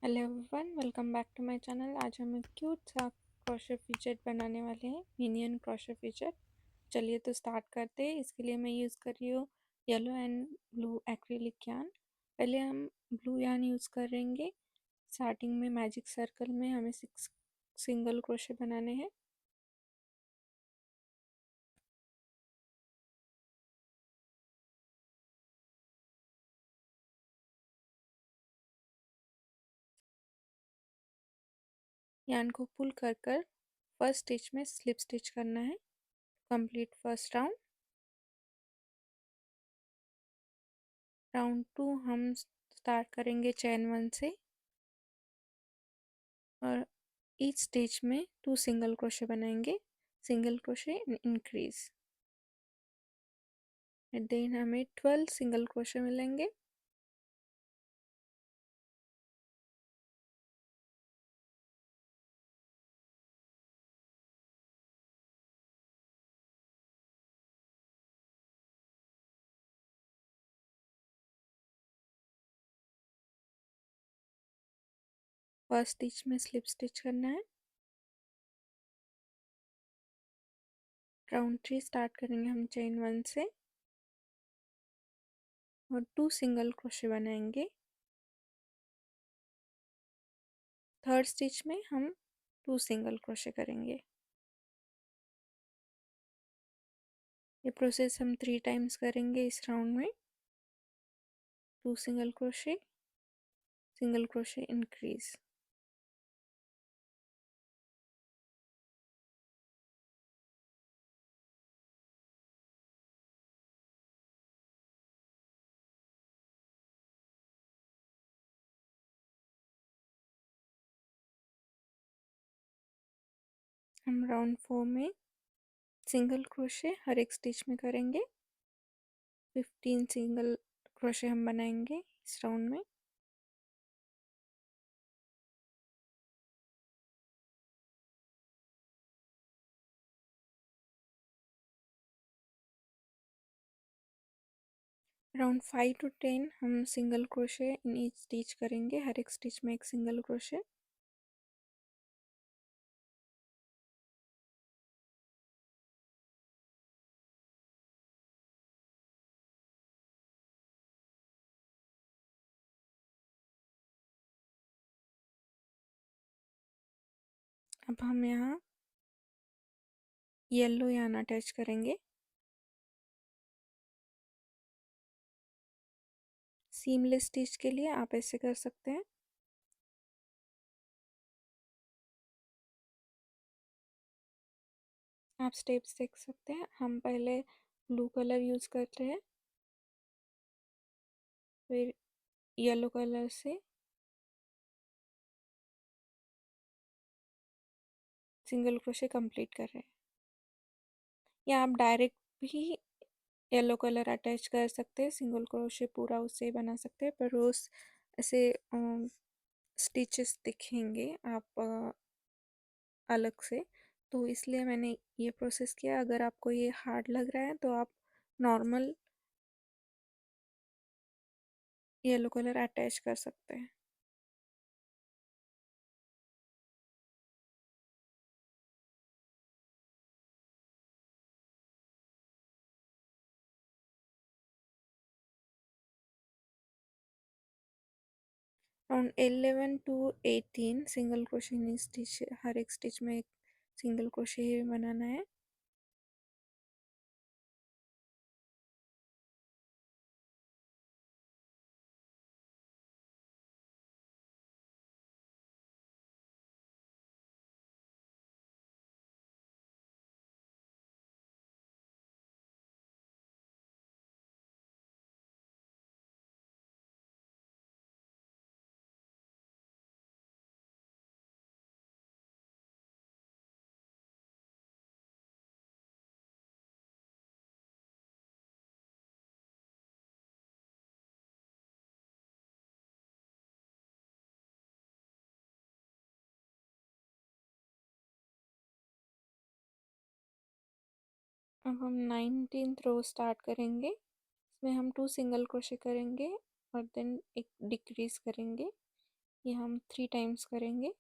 Hello everyone, welcome back to my channel. आज हम एक क्यूट सा क्रोशे फिचर बनाने वाले हैं, मिनियन क्रोशे फिचर। चलिए तो स्टार्ट करते हैं। इसके लिए मैं यूज़ कर रही हूँ yellow and blue acrylic yarn. पहले हम ब्लू यार्न यूज़ करेंगे। स्टार्टिंग में मैजिक सर्कल में हमें 6 सिंगल क्रोशे बनाने हैं। यार्न को पुल कर कर फर्स्ट स्टिच में स्लिप स्टिच करना है। Complete first round. राउंड 2 हम स्टार्ट करेंगे चेन 1 से और ईच स्टिच में 2 सिंगल क्रोशे बनाएंगे। Single crochet increase. देन हमें 12 सिंगल क्रोशे मिलेंगे। फर्स्ट स्टिच में स्लिप स्टिच करना है। राउंड 3 स्टार्ट करेंगे हम चेन 1 से और 2 सिंगल क्रोशे बनाएंगे। थर्ड स्टिच में हम 2 सिंगल क्रोशे करेंगे। ये प्रोसेस हम 3 टाइम्स करेंगे इस राउंड में। 2 सिंगल क्रोशे इंक्रीज। हम राउंड 4 में सिंगल क्रोशे हर एक स्टिच में करेंगे। 15 सिंगल क्रोशे हम बनाएंगे इस राउंड में। अराउंड 5 to 10 हम single crochet in each stitch करेंगे। हर एक स्टिच में एक सिंगल क्रोशे। अब हम यहाँ येलो यार्न अटैच करेंगे। सीमलेस स्टिच के लिए आप ऐसे कर सकते हैं। आप स्टेप्स देख सकते हैं। हम पहले ब्लू कलर यूज़ करते हैं, फिर येलो कलर से सिंगल क्रोशे कंप्लीट कर रहे हैं। या आप डायरेक्ट भी येलो कलर अटैच कर सकते हैं, सिंगल क्रोशे पूरा उससे बना सकते हैं, पर रोज ऐसे स्टिचेस दिखेंगे आप अलग से, तो इसलिए मैंने ये प्रोसेस किया। अगर आपको ये हार्ड लग रहा है तो आप नॉर्मल येलो कलर अटैच कर सकते हैं। Around 11 to 18 single crochet stitch, हर एक स्टिच में एक सिंगल क्रोशे ही बनाना है। अब हम 19th रो स्टार्ट करेंगे। इसमें हम 2 सिंगल क्रोशे करेंगे और देन एक डिक्रीज करेंगे। ये हम 3 टाइम्स करेंगे।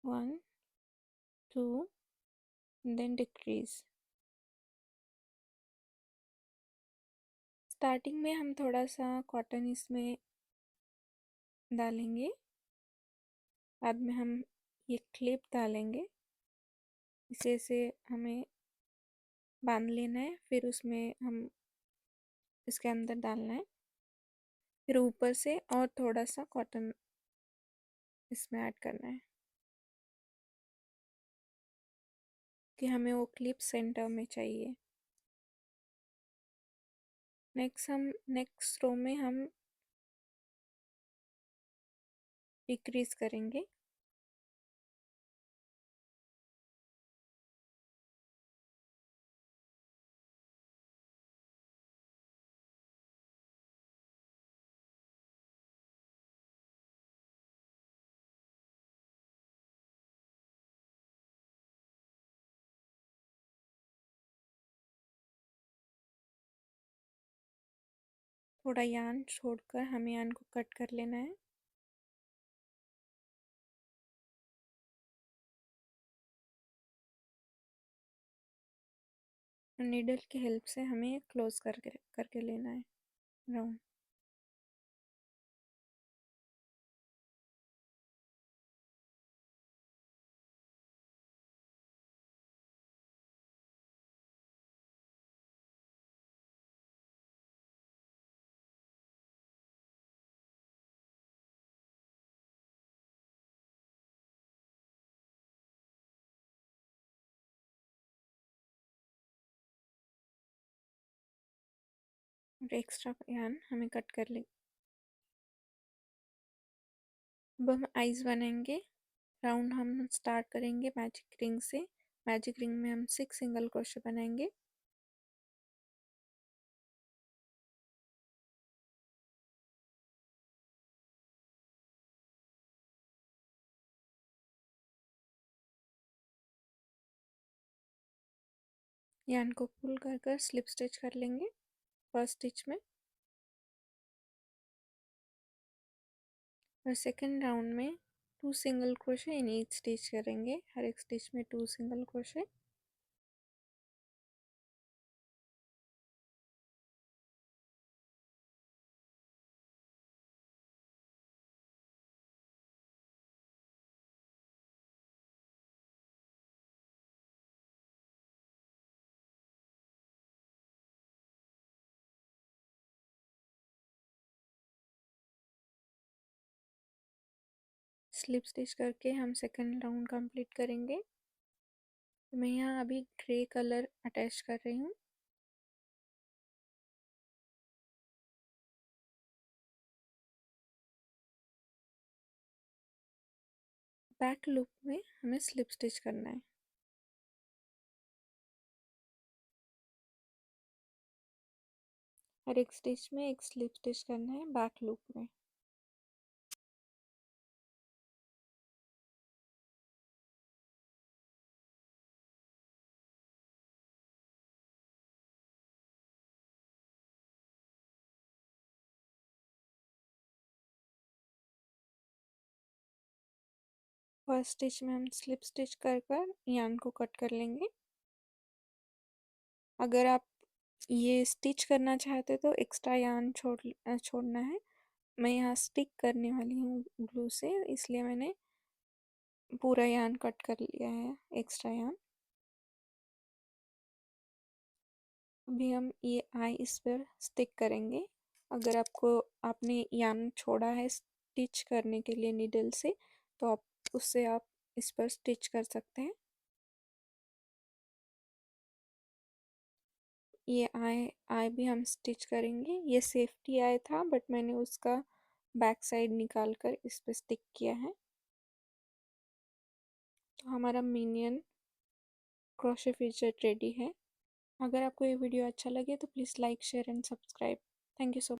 1 2 देन डिक्रीज। स्टार्टिंग में हम थोड़ा सा कॉटन इसमें डालेंगे, बाद में हम ये क्लिप डालेंगे, इसे से हमें बांध लेना है, फिर उसमें हम इसके अंदर डालना है, फिर ऊपर से और थोड़ा सा कॉटन इसमें ऐड करना है कि हमें वो क्लिप सेंटर में चाहिए। नेक्स्ट रो में हम डिक्रीज करेंगे। थोड़ा यार्न छोड़कर हमें यार्न को कट कर लेना है। नीडल की हेल्प से हमें क्लोज करके लेना है राउंड। और एक्स्ट्रा यार्न हमें कट कर ले। अब हम आईज बनाएंगे। राउंड हम स्टार्ट करेंगे मैजिक रिंग से। मैजिक रिंग में हम 6 सिंगल क्रोशे बनाएंगे। यार्न को पुल कर कर स्लिप स्टिच कर लेंगे फर्स्ट स्टिच में, और सेकेंड राउंड में 2 single crochet in each stitch करेंगे, हर एक स्टिच में 2 सिंगल क्रोशे। स्लिप स्टिच करके हम सेकेंड राउंड कंप्लीट करेंगे। तो मैं यहाँ अभी ग्रे कलर अटैच कर रही हूँ। बैक लूप में हमें स्लिप स्टिच करना है। हर एक स्टिच में एक स्लिप स्टिच करना है बैक लूप में। फर्स्ट स्टिच में हम स्लिप स्टिच कर कर यार्न को कट कर लेंगे। अगर आप ये स्टिच करना चाहते तो एक्स्ट्रा यार्न छोड़ना है। मैं यहाँ स्टिक करने वाली हूँ ग्लू से, इसलिए मैंने पूरा यार्न कट कर लिया है, एक्स्ट्रा यार्न। अभी हम ये आई इस पर स्टिक करेंगे। अगर आपने यार्न छोड़ा है स्टिच करने के लिए नीडल से, तो उससे आप इस पर स्टिच कर सकते हैं। ये आई आई भी हम स्टिच करेंगे। ये सेफ्टी आई था, बट मैंने उसका बैक साइड निकाल कर इस पर स्टिक किया है। तो हमारा मिनियन क्रोशे फिचर रेडी है। अगर आपको ये वीडियो अच्छा लगे तो please like share and subscribe. Thank you so